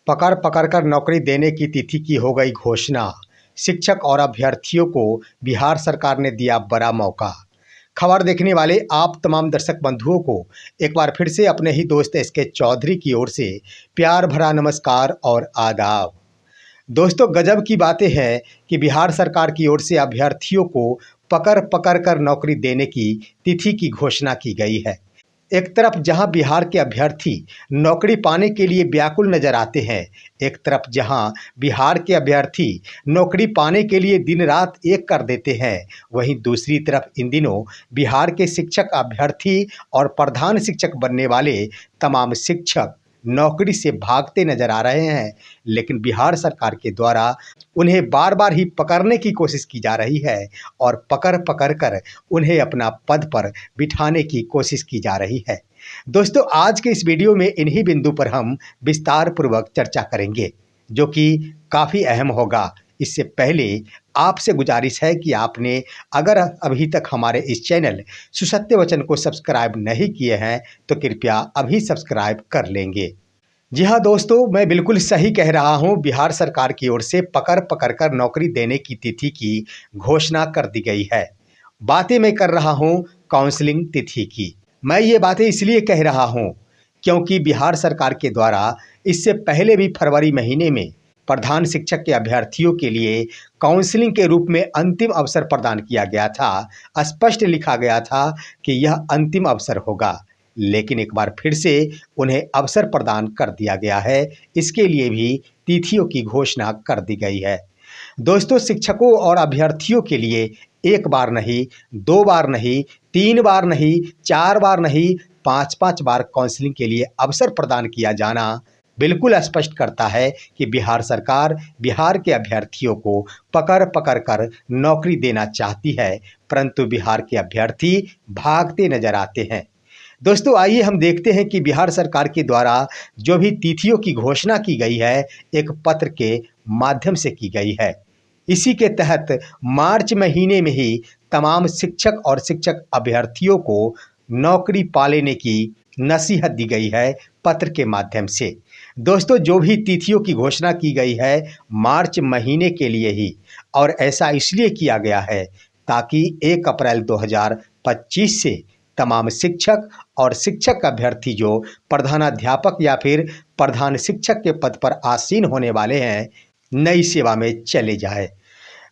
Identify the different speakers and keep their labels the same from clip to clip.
Speaker 1: पकड़ पकड़ कर नौकरी देने की तिथि की हो गई घोषणा। शिक्षक और अभ्यर्थियों को बिहार सरकार ने दिया बड़ा मौका। खबर देखने वाले आप तमाम दर्शक बंधुओं को एक बार फिर से अपने ही दोस्त एसके चौधरी की ओर से प्यार भरा नमस्कार और आदाब। दोस्तों, गजब की बातें हैं कि बिहार सरकार की ओर से अभ्यर्थियों को पकड़ पकड़ कर नौकरी देने की तिथि की घोषणा की गई है। एक तरफ जहां बिहार के अभ्यर्थी नौकरी पाने के लिए व्याकुल नजर आते हैं, एक तरफ जहां बिहार के अभ्यर्थी नौकरी पाने के लिए दिन रात एक कर देते हैं, वहीं दूसरी तरफ इन दिनों बिहार के शिक्षक अभ्यर्थी और प्रधान शिक्षक बनने वाले तमाम शिक्षक नौकरी से भागते नजर आ रहे हैं। लेकिन बिहार सरकार के द्वारा उन्हें बार बार ही पकड़ने की कोशिश की जा रही है और पकड़ पकड़ कर उन्हें अपना पद पर बिठाने की कोशिश की जा रही है। दोस्तों, आज के इस वीडियो में इन्हीं बिंदु पर हम विस्तार पूर्वक चर्चा करेंगे, जो कि काफ़ी अहम होगा। इससे पहले आपसे गुजारिश है कि आपने अगर अभी तक हमारे इस चैनल सुसत्य वचन को सब्सक्राइब नहीं किए हैं तो कृपया अभी सब्सक्राइब कर लेंगे। जी हाँ दोस्तों, मैं बिल्कुल सही कह रहा हूँ। बिहार सरकार की ओर से पकड़ पकड़ कर नौकरी देने की तिथि की घोषणा कर दी गई है। बातें मैं कर रहा हूँ काउंसलिंग तिथि की। मैं ये बातें इसलिए कह रहा हूँ क्योंकि बिहार सरकार के द्वारा इससे पहले भी फरवरी महीने में प्रधान शिक्षक के अभ्यर्थियों के लिए काउंसलिंग के रूप में अंतिम अवसर प्रदान किया गया था। स्पष्ट लिखा गया था कि यह अंतिम अवसर होगा, लेकिन एक बार फिर से उन्हें अवसर प्रदान कर दिया गया है। इसके लिए भी तिथियों की घोषणा कर दी गई है। दोस्तों, शिक्षकों और अभ्यर्थियों के लिए एक बार नहीं, दो बार नहीं, तीन बार नहीं, चार बार नहीं, पाँच पाँच बार काउंसलिंग के लिए अवसर प्रदान किया जाना बिल्कुल स्पष्ट करता है कि बिहार सरकार बिहार के अभ्यर्थियों को पकड़ पकड़ कर नौकरी देना चाहती है, परंतु बिहार के अभ्यर्थी भागते नजर आते हैं। दोस्तों, आइए हम देखते हैं कि बिहार सरकार के द्वारा जो भी तिथियों की घोषणा की गई है, एक पत्र के माध्यम से की गई है। इसी के तहत मार्च महीने में ही तमाम शिक्षक और शिक्षक अभ्यर्थियों को नौकरी पा लेने की नसीहत दी गई है पत्र के माध्यम से। दोस्तों, जो भी तिथियों की घोषणा की गई है मार्च महीने के लिए ही, और ऐसा इसलिए किया गया है ताकि 1 अप्रैल 2025 से तमाम शिक्षक और शिक्षक अभ्यर्थी जो प्रधानाध्यापक या फिर प्रधान शिक्षक के पद पर आसीन होने वाले हैं, नई सेवा में चले जाए।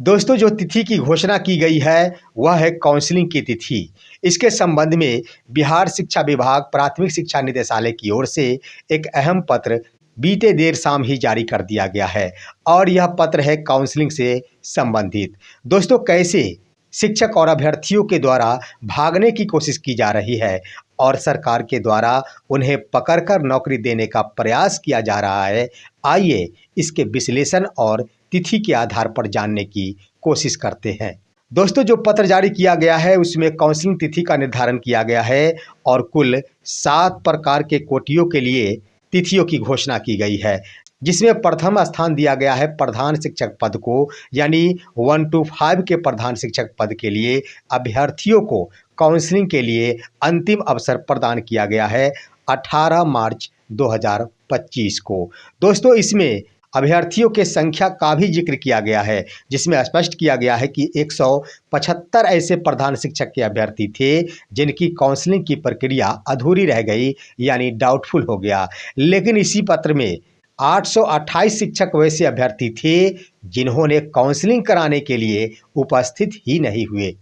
Speaker 1: दोस्तों, जो तिथि की घोषणा की गई है वह है काउंसलिंग की तिथि। इसके संबंध में बिहार शिक्षा विभाग प्राथमिक शिक्षा निदेशालय की ओर से एक अहम पत्र बीते देर शाम ही जारी कर दिया गया है और यह पत्र है काउंसलिंग से संबंधित। दोस्तों, कैसे शिक्षक और अभ्यर्थियों के द्वारा भागने की कोशिश की जा रही है और सरकार के द्वारा उन्हें पकड़कर नौकरी देने का प्रयास किया जा रहा है, आइए इसके विश्लेषण और तिथि के आधार पर जानने की कोशिश करते हैं। दोस्तों, जो पत्र जारी किया गया है उसमें काउंसलिंग तिथि का निर्धारण किया गया है और कुल 7 प्रकार के कोटियों के लिए तिथियों की घोषणा की गई है, जिसमें प्रथम स्थान दिया गया है प्रधान शिक्षक पद को, यानी 1 to 5 के प्रधान शिक्षक पद के लिए अभ्यर्थियों को काउंसलिंग के लिए अंतिम अवसर प्रदान किया गया है 18 मार्च 2025 को। दोस्तों, इसमें अभ्यर्थियों के संख्या का भी जिक्र किया गया है, जिसमें स्पष्ट किया गया है कि 175 ऐसे प्रधान शिक्षक के अभ्यर्थी थे जिनकी काउंसलिंग की प्रक्रिया अधूरी रह गई, यानी डाउटफुल हो गया। लेकिन इसी पत्र में 828 शिक्षक वैसे अभ्यर्थी थे जिन्होंने काउंसलिंग कराने के लिए उपस्थित ही नहीं हुए।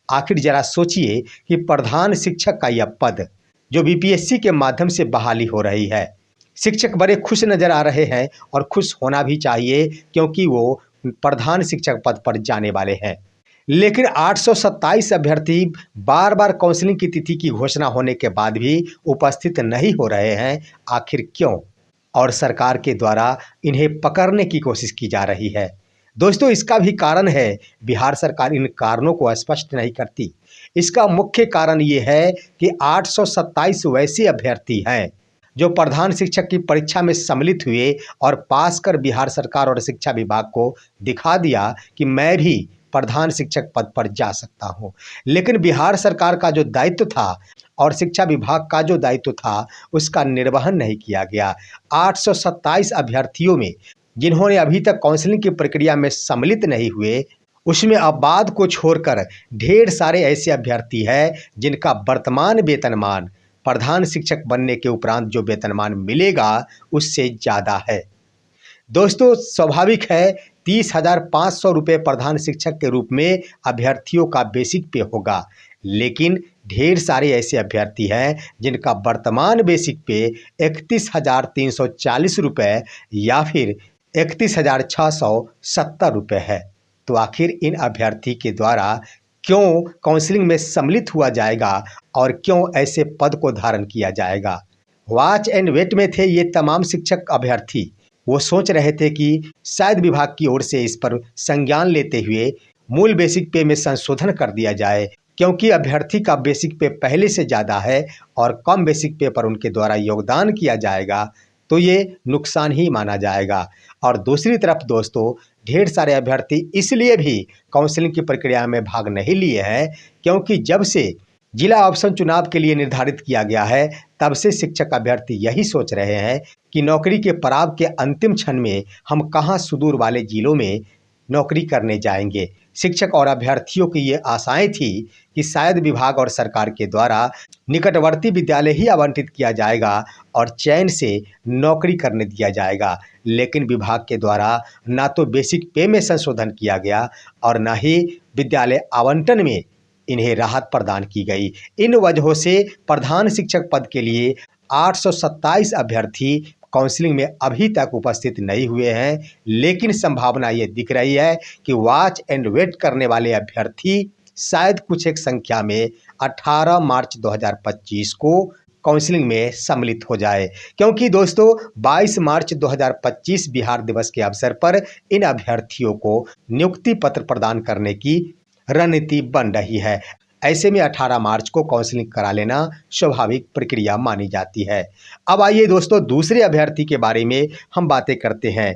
Speaker 1: आखिर जरा सोचिए कि प्रधान शिक्षक का यह पद जो बीपीएससी के माध्यम से बहाली हो रही है, शिक्षक बड़े खुश नजर आ रहे हैं और खुश होना भी चाहिए क्योंकि वो प्रधान शिक्षक पद पर जाने वाले हैं। लेकिन 827 अभ्यर्थी बार बार काउंसलिंग की तिथि की घोषणा होने के बाद भी उपस्थित नहीं हो रहे हैं। आखिर क्यों? और सरकार के द्वारा इन्हें पकड़ने की कोशिश की जा रही है। दोस्तों, इसका भी कारण है, बिहार सरकार इन कारणों को स्पष्ट नहीं करती। इसका मुख्य कारण ये है कि 827 वैसे अभ्यर्थी हैं जो प्रधान शिक्षक की परीक्षा में सम्मिलित हुए और पास कर बिहार सरकार और शिक्षा विभाग को दिखा दिया कि मैं भी प्रधान शिक्षक पद पर जा सकता हूं। लेकिन बिहार सरकार का जो दायित्व था और शिक्षा विभाग का जो दायित्व था उसका निर्वहन नहीं किया गया। 827 अभ्यर्थियों में जिन्होंने अभी तक काउंसलिंग की प्रक्रिया में सम्मिलित नहीं हुए, उसमें अवबाध को छोड़कर ढेर सारे ऐसे अभ्यर्थी हैं जिनका वर्तमान वेतनमान प्रधान शिक्षक बनने के उपरांत जो वेतनमान मिलेगा उससे ज़्यादा है। दोस्तों, स्वाभाविक है 30,500 रुपये प्रधान शिक्षक के रूप में अभ्यर्थियों का बेसिक पे होगा, लेकिन ढेर सारे ऐसे अभ्यर्थी हैं जिनका वर्तमान बेसिक पे 31,340 रुपये या फिर 31,670 रुपये है। तो आखिर इन अभ्यर्थी के द्वारा क्यों काउंसलिंग में सम्मिलित हुआ जाएगा और क्यों ऐसे पद को धारण किया जाएगा? वॉच एंड वेट में थे ये तमाम शिक्षक अभ्यर्थी। वो सोच रहे थे कि शायद विभाग की ओर से इस पर संज्ञान लेते हुए मूल बेसिक पे में संशोधन कर दिया जाए, क्योंकि अभ्यर्थी का बेसिक पे पहले से ज़्यादा है और कम बेसिक पे पर उनके द्वारा योगदान किया जाएगा तो ये नुकसान ही माना जाएगा। और दूसरी तरफ दोस्तों, ढेर सारे अभ्यर्थी इसलिए भी काउंसलिंग की प्रक्रिया में भाग नहीं लिए हैं क्योंकि जब से जिला ऑप्शन चुनाव के लिए निर्धारित किया गया है तब से शिक्षक अभ्यर्थी यही सोच रहे हैं कि नौकरी के पड़ाव के अंतिम क्षण में हम कहां सुदूर वाले जिलों में नौकरी करने जाएंगे। शिक्षक और अभ्यर्थियों की ये आशाएं थी कि शायद विभाग और सरकार के द्वारा निकटवर्ती विद्यालय ही आवंटित किया जाएगा और चयन से नौकरी करने दिया जाएगा, लेकिन विभाग के द्वारा ना तो बेसिक पे में संशोधन किया गया और ना ही विद्यालय आवंटन में इन्हें राहत प्रदान की गई। इन वजहों से प्रधान शिक्षक पद के लिए 827 अभ्यर्थी काउंसलिंग में अभी तक उपस्थित नहीं हुए हैं, लेकिन संभावना ये दिख रही है कि वॉच एंड वेट करने वाले अभ्यर्थी शायद कुछ एक संख्या में 18 मार्च 2025 को काउंसलिंग में सम्मिलित हो जाए, क्योंकि दोस्तों 22 मार्च 2025 बिहार दिवस के अवसर पर इन अभ्यर्थियों को नियुक्ति पत्र प्रदान करने की रणनीति बन रही है। ऐसे में 18 मार्च को काउंसलिंग करा लेना स्वाभाविक प्रक्रिया मानी जाती है। अब आइए दोस्तों, दूसरे अभ्यर्थी के बारे में हम बातें करते हैं।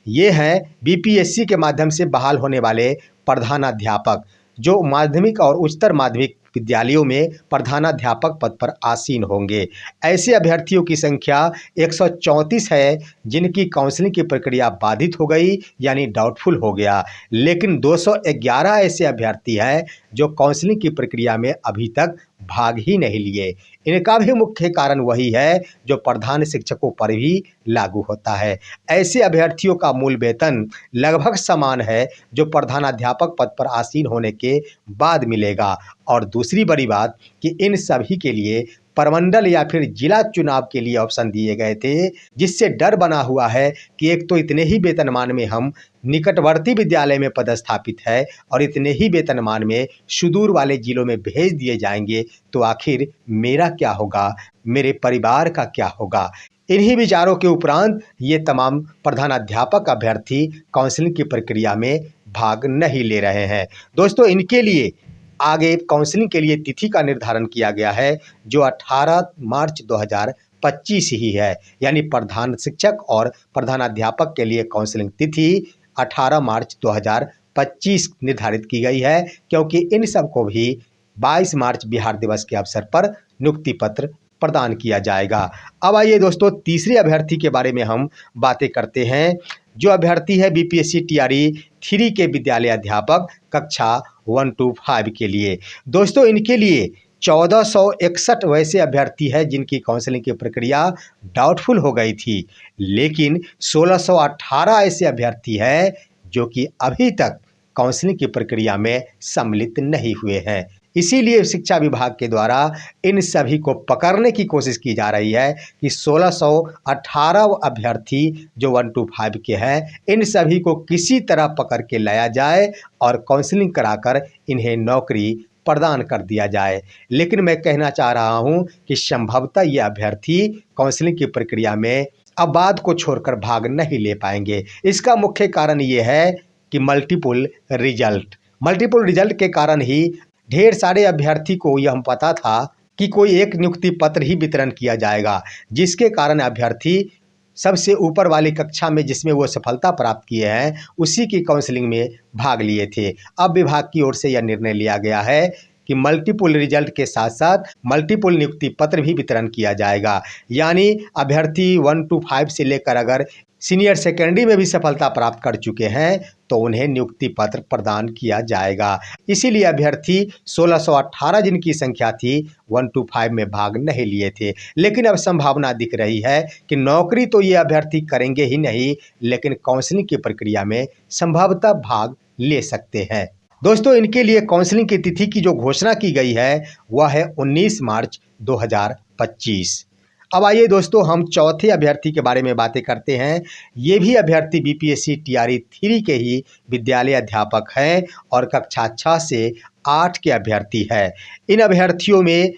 Speaker 1: ये हैं बीपीएससी के माध्यम से बहाल होने वाले प्रधानाध्यापक, जो माध्यमिक और उच्चतर माध्यमिक विद्यालयों में प्रधानाध्यापक पद पर आसीन होंगे। ऐसे अभ्यर्थियों की संख्या 134 है जिनकी काउंसलिंग की प्रक्रिया बाधित हो गई, यानी डाउटफुल हो गया, लेकिन 211 ऐसे अभ्यर्थी हैं जो काउंसलिंग की प्रक्रिया में अभी तक भाग ही नहीं लिए। इनका भी मुख्य कारण वही है जो प्रधान शिक्षकों पर भी लागू होता है। ऐसे अभ्यर्थियों का मूल वेतन लगभग समान है जो प्रधानाध्यापक पद पर आसीन होने के बाद मिलेगा। और दूसरी बड़ी बात कि इन सभी के लिए प्रमंडल या फिर जिला चुनाव के लिए ऑप्शन दिए गए थे, जिससे डर बना हुआ है कि एक तो इतने ही वेतनमान में हम निकटवर्ती विद्यालय में पदस्थापित है और इतने ही वेतनमान में सुदूर वाले जिलों में भेज दिए जाएंगे, तो आखिर मेरा क्या होगा, मेरे परिवार का क्या होगा। इन्हीं विचारों के उपरांत ये तमाम प्रधानाध्यापक अभ्यर्थी काउंसलिंग की प्रक्रिया में भाग नहीं ले रहे हैं। दोस्तों, इनके लिए आगे काउंसलिंग के लिए तिथि का निर्धारण किया गया है जो 18 मार्च 2025 ही है, यानी प्रधान शिक्षक और प्रधानाध्यापक के लिए काउंसलिंग तिथि 18 मार्च 2025 निर्धारित की गई है, क्योंकि इन सबको भी 22 मार्च बिहार दिवस के अवसर पर नियुक्ति पत्र प्रदान किया जाएगा। अब आइए दोस्तों, तीसरे अभ्यर्थी के बारे में हम बातें करते हैं, जो अभ्यर्थी है बीपीएससी टीआरई 3 के विद्यालय अध्यापक कक्षा 1 to 5 के लिए। दोस्तों, इनके लिए 1461 वैसे अभ्यर्थी हैं जिनकी काउंसलिंग की प्रक्रिया डाउटफुल हो गई थी, लेकिन 1618 ऐसे अभ्यर्थी हैं जो कि अभी तक काउंसलिंग की प्रक्रिया में सम्मिलित नहीं हुए हैं। इसीलिए शिक्षा विभाग के द्वारा इन सभी को पकड़ने की कोशिश की जा रही है कि 1618 अभ्यर्थी जो 1 to 5 के हैं, इन सभी को किसी तरह पकड़ के लाया जाए और काउंसलिंग कराकर इन्हें नौकरी प्रदान कर दिया जाए। लेकिन मैं कहना चाह रहा हूं कि संभवतः ये अभ्यर्थी काउंसलिंग की प्रक्रिया में अवबाध को छोड़कर भाग नहीं ले पाएंगे। इसका मुख्य कारण ये है कि मल्टीपल रिजल्ट के कारण ही ढेर सारे अभ्यर्थी को यह पता था कि कोई एक नियुक्ति पत्र ही वितरण किया जाएगा, जिसके कारण अभ्यर्थी सबसे ऊपर वाली कक्षा में जिसमें वो सफलता प्राप्त किए हैं उसी की काउंसलिंग में भाग लिए थे। अब विभाग की ओर से यह निर्णय लिया गया है कि मल्टीपुल रिजल्ट के साथ साथ मल्टीपुल नियुक्ति पत्र भी वितरण किया जाएगा। यानी अभ्यर्थी 1 to 5 से लेकर अगर सीनियर सेकेंडरी में भी सफलता प्राप्त कर चुके हैं तो उन्हें नियुक्ति पत्र प्रदान किया जाएगा। इसीलिए अभ्यर्थी 1618 जिनकी संख्या थी 1 to 5 में भाग नहीं लिए थे, लेकिन अब संभावना दिख रही है कि नौकरी तो ये अभ्यर्थी करेंगे ही नहीं, लेकिन काउंसलिंग की प्रक्रिया में संभवतः भाग ले सकते हैं। दोस्तों, इनके लिए काउंसलिंग की तिथि की जो घोषणा की गई है वह है 19 मार्च 2025। अब आइए दोस्तों, हम चौथे अभ्यर्थी के बारे में बातें करते हैं। ये भी अभ्यर्थी बीपीएससी टीआरई 3 के ही विद्यालय अध्यापक हैं और कक्षा 6 से 8 के अभ्यर्थी हैं। इन अभ्यर्थियों में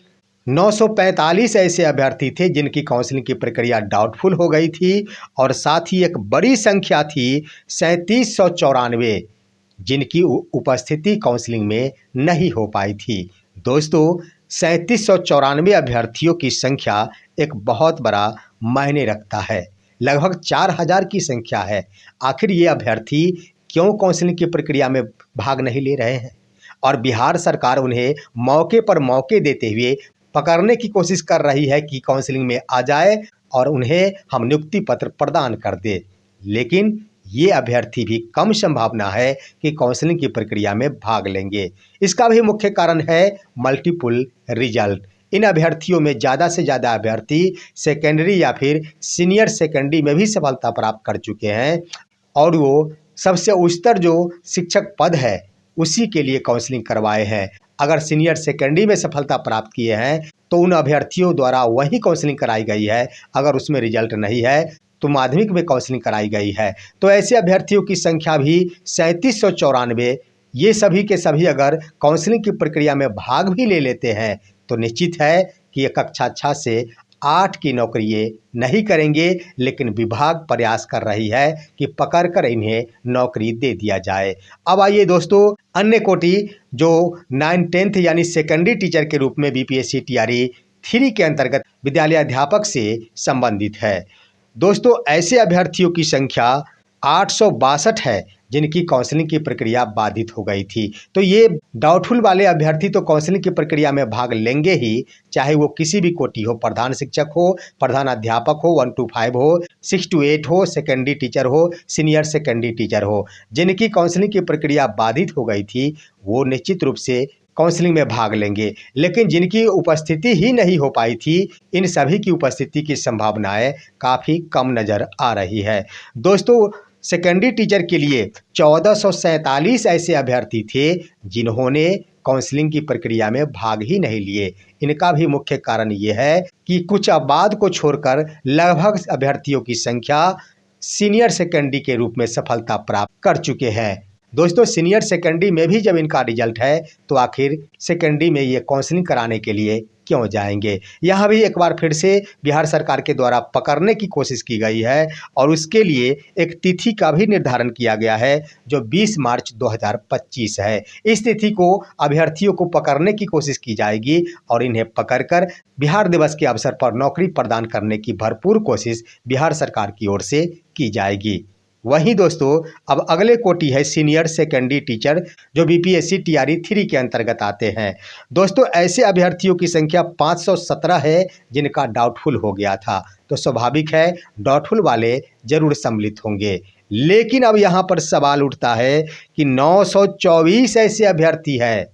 Speaker 1: 945 ऐसे अभ्यर्थी थे जिनकी काउंसलिंग की प्रक्रिया डाउटफुल हो गई थी और साथ ही एक बड़ी संख्या थी 3794 जिनकी उपस्थिति काउंसलिंग में नहीं हो पाई थी। दोस्तों, 3794 अभ्यर्थियों की संख्या एक बहुत बड़ा मायने रखता है, लगभग 4000 की संख्या है। आखिर ये अभ्यर्थी क्यों काउंसलिंग की प्रक्रिया में भाग नहीं ले रहे हैं और बिहार सरकार उन्हें मौके पर मौके देते हुए पकड़ने की कोशिश कर रही है कि काउंसलिंग में आ जाए और उन्हें हम नियुक्ति पत्र प्रदान कर दे, लेकिन ये अभ्यर्थी भी कम संभावना है कि काउंसलिंग की प्रक्रिया में भाग लेंगे। इसका भी मुख्य कारण है मल्टीपुल रिजल्ट। इन अभ्यर्थियों में ज़्यादा से ज़्यादा अभ्यर्थी सेकेंडरी या फिर सीनियर सेकेंडरी में भी सफलता प्राप्त कर चुके हैं और वो सबसे उच्चतर जो शिक्षक पद है उसी के लिए काउंसलिंग करवाए हैं। अगर सीनियर सेकेंडरी में सफलता प्राप्त किए हैं तो उन अभ्यर्थियों द्वारा वही काउंसलिंग कराई गई है। अगर उसमें रिजल्ट नहीं है तो माध्यमिक में काउंसलिंग कराई गई है। तो ऐसे अभ्यर्थियों की संख्या भी 3794, ये सभी के सभी अगर काउंसलिंग की प्रक्रिया में भाग भी ले लेते हैं तो निश्चित है कि ये कक्षा 6 से 8 की नौकरी ये नहीं करेंगे, लेकिन विभाग प्रयास कर रही है कि पकड़कर इन्हें नौकरी दे दिया जाए। अब आइए दोस्तों, अन्य कोटि जो 9-10 यानी सेकेंडरी टीचर के रूप में बीपीएससी टीआरई 3 के अंतर्गत विद्यालय अध्यापक से संबंधित है। दोस्तों, ऐसे अभ्यर्थियों की संख्या 862 है जिनकी काउंसलिंग की प्रक्रिया बाधित हो गई थी। तो ये डाउटफुल वाले अभ्यर्थी तो काउंसलिंग की प्रक्रिया में भाग लेंगे ही, चाहे वो किसी भी कोटि हो, प्रधान शिक्षक हो, प्रधान अध्यापक हो, 1 to 5 हो, 6 to 8 हो, सेकेंडरी टीचर हो, सीनियर सेकेंडरी टीचर हो। जिनकी काउंसलिंग की प्रक्रिया बाधित हो गई थी वो निश्चित रूप से काउंसलिंग में भाग लेंगे, लेकिन जिनकी उपस्थिति ही नहीं हो पाई थी, इन सभी की उपस्थिति की संभावनाएं काफ़ी कम नज़र आ रही है। दोस्तों, सेकेंडरी टीचर के लिए 1447 ऐसे अभ्यर्थी थे जिन्होंने काउंसलिंग की प्रक्रिया में भाग ही नहीं लिए। इनका भी मुख्य कारण ये है कि कुछ अपवाद को छोड़कर लगभग अभ्यर्थियों की संख्या सीनियर सेकेंडरी के रूप में सफलता प्राप्त कर चुके हैं। दोस्तों, सीनियर सेकेंडरी में भी जब इनका रिजल्ट है तो आखिर सेकेंडरी में ये काउंसलिंग कराने के लिए क्यों जाएंगे। यहाँ भी एक बार फिर से बिहार सरकार के द्वारा पकड़ने की कोशिश की गई है और उसके लिए एक तिथि का भी निर्धारण किया गया है जो 20 मार्च 2025 है। इस तिथि को अभ्यर्थियों को पकड़ने की कोशिश की जाएगी और इन्हें पकड़कर बिहार दिवस के अवसर पर नौकरी प्रदान करने की भरपूर कोशिश बिहार सरकार की ओर से की जाएगी। वहीं दोस्तों, अब अगले कोटि है सीनियर सेकेंडरी टीचर जो बीपीएससी टीआरई 3 के अंतर्गत आते हैं। दोस्तों, ऐसे अभ्यर्थियों की संख्या 517 है जिनका डाउटफुल हो गया था। तो स्वाभाविक है डाउटफुल वाले जरूर सम्मिलित होंगे, लेकिन अब यहाँ पर सवाल उठता है कि 924 ऐसे अभ्यर्थी हैं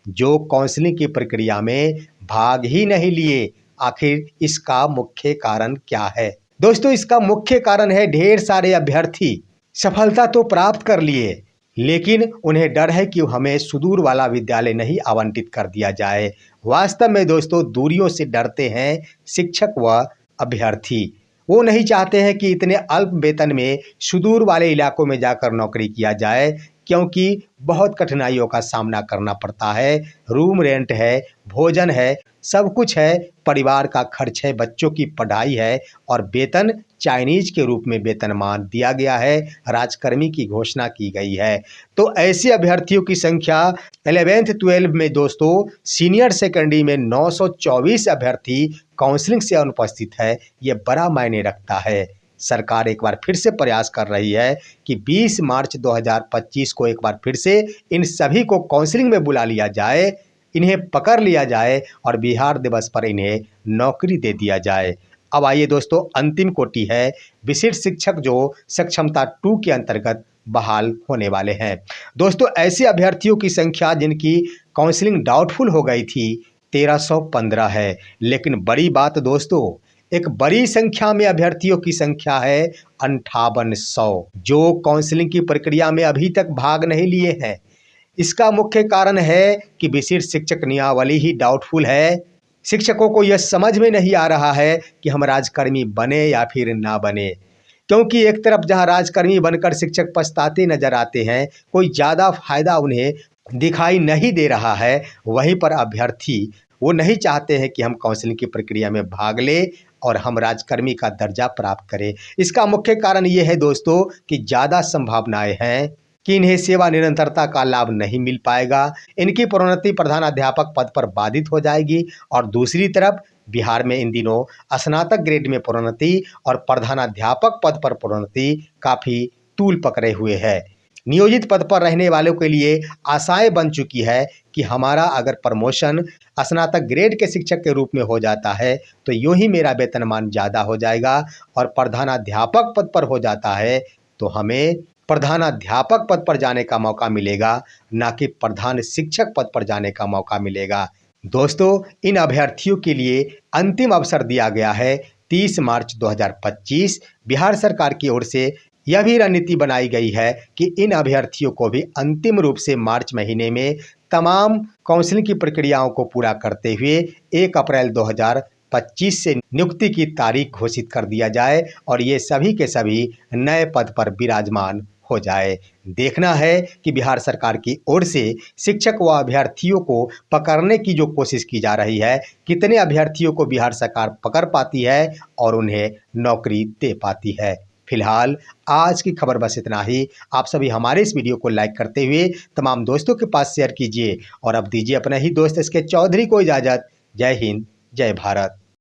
Speaker 1: जो काउंसलिंग की प्रक्रिया में भाग ही नहीं लिए। आखिर इसका मुख्य कारण क्या है? दोस्तों, इसका मुख्य कारण है ढेर सारे अभ्यर्थी सफलता तो प्राप्त कर लिए, लेकिन उन्हें डर है कि हमें सुदूर वाला विद्यालय नहीं आवंटित कर दिया जाए। वास्तव में दोस्तों, दूरियों से डरते हैं शिक्षक व अभ्यर्थी। वो नहीं चाहते हैं कि इतने अल्प वेतन में सुदूर वाले इलाकों में जाकर नौकरी किया जाए, क्योंकि बहुत कठिनाइयों का सामना करना पड़ता है। रूम रेंट है, भोजन है, सब कुछ है, परिवार का खर्च है, बच्चों की पढ़ाई है और वेतन चाइनीज के रूप में वेतनमान दिया गया है, राजकर्मी की घोषणा की गई है। तो ऐसे अभ्यर्थियों की संख्या 11th-12 में दोस्तों सीनियर सेकेंडरी में 924 अभ्यर्थी काउंसलिंग से अनुपस्थित है। ये बड़ा मायने रखता है। सरकार एक बार फिर से प्रयास कर रही है कि 20 मार्च 2025 को एक बार फिर से इन सभी को काउंसलिंग में बुला लिया जाए। इन्हें पकड़ लिया जाए और बिहार दिवस पर इन्हें नौकरी दे दिया जाए। अब आइए दोस्तों, अंतिम कोटि है विशिष्ट शिक्षक जो सक्षमता 2 के अंतर्गत बहाल होने वाले हैं। दोस्तों, ऐसे अभ्यर्थियों की संख्या जिनकी काउंसलिंग डाउटफुल हो गई थी 1315 है। लेकिन बड़ी बात दोस्तों, एक बड़ी संख्या में अभ्यर्थियों की संख्या है 5800 जो काउंसलिंग की प्रक्रिया में अभी तक भाग नहीं लिए हैं। इसका मुख्य कारण है कि विशिष्ट शिक्षक नियमावली ही डाउटफुल है। शिक्षकों को यह समझ में नहीं आ रहा है कि हम राजकर्मी बने या फिर ना बने, क्योंकि एक तरफ जहां राजकर्मी बनकर शिक्षक पछताते नजर आते हैं, कोई ज़्यादा फायदा उन्हें दिखाई नहीं दे रहा है, वहीं पर अभ्यर्थी वो नहीं चाहते हैं कि हम काउंसलिंग की प्रक्रिया में भाग लें और हम राजकर्मी का दर्जा प्राप्त करें। इसका मुख्य कारण ये है दोस्तों कि ज़्यादा संभावनाएं हैं कि इन्हें सेवा निरंतरता का लाभ नहीं मिल पाएगा, इनकी प्रोन्नति प्रधानाध्यापक पद पर बाधित हो जाएगी और दूसरी तरफ बिहार में इन दिनों स्नातक ग्रेड में प्रोन्नति और प्रधानाध्यापक पद पर प्रोन्नति काफ़ी तूल पकड़े हुए है। नियोजित पद पर रहने वालों के लिए आशाएं बन चुकी है कि हमारा अगर प्रमोशन स्नातक ग्रेड के शिक्षक के रूप में हो जाता है तो यूं ही मेरा वेतनमान ज़्यादा हो जाएगा, और प्रधानाध्यापक पद पर हो जाता है तो हमें प्रधानाध्यापक पद पर जाने का मौका मिलेगा, ना कि प्रधान शिक्षक पद पर जाने का मौका मिलेगा। दोस्तों, इन अभ्यर्थियों के लिए अंतिम अवसर दिया गया है 30 मार्च 2025। बिहार सरकार की ओर से यह भी रणनीति बनाई गई है कि इन अभ्यर्थियों को भी अंतिम रूप से मार्च महीने में तमाम काउंसलिंग की प्रक्रियाओं को पूरा करते हुए 1 अप्रैल 2025 से नियुक्ति की तारीख घोषित कर दिया जाए और ये सभी के सभी नए पद पर विराजमान हो जाए। देखना है कि बिहार सरकार की ओर से शिक्षक व अभ्यर्थियों को पकड़ने की जो कोशिश की जा रही है, कितने अभ्यर्थियों को बिहार सरकार पकड़ पाती है और उन्हें नौकरी दे पाती है। फिलहाल आज की खबर बस इतना ही। आप सभी हमारे इस वीडियो को लाइक करते हुए तमाम दोस्तों के पास शेयर कीजिए और अब दीजिए अपने ही दोस्त SK चौधरी को इजाज़त। जय हिंद, जय भारत।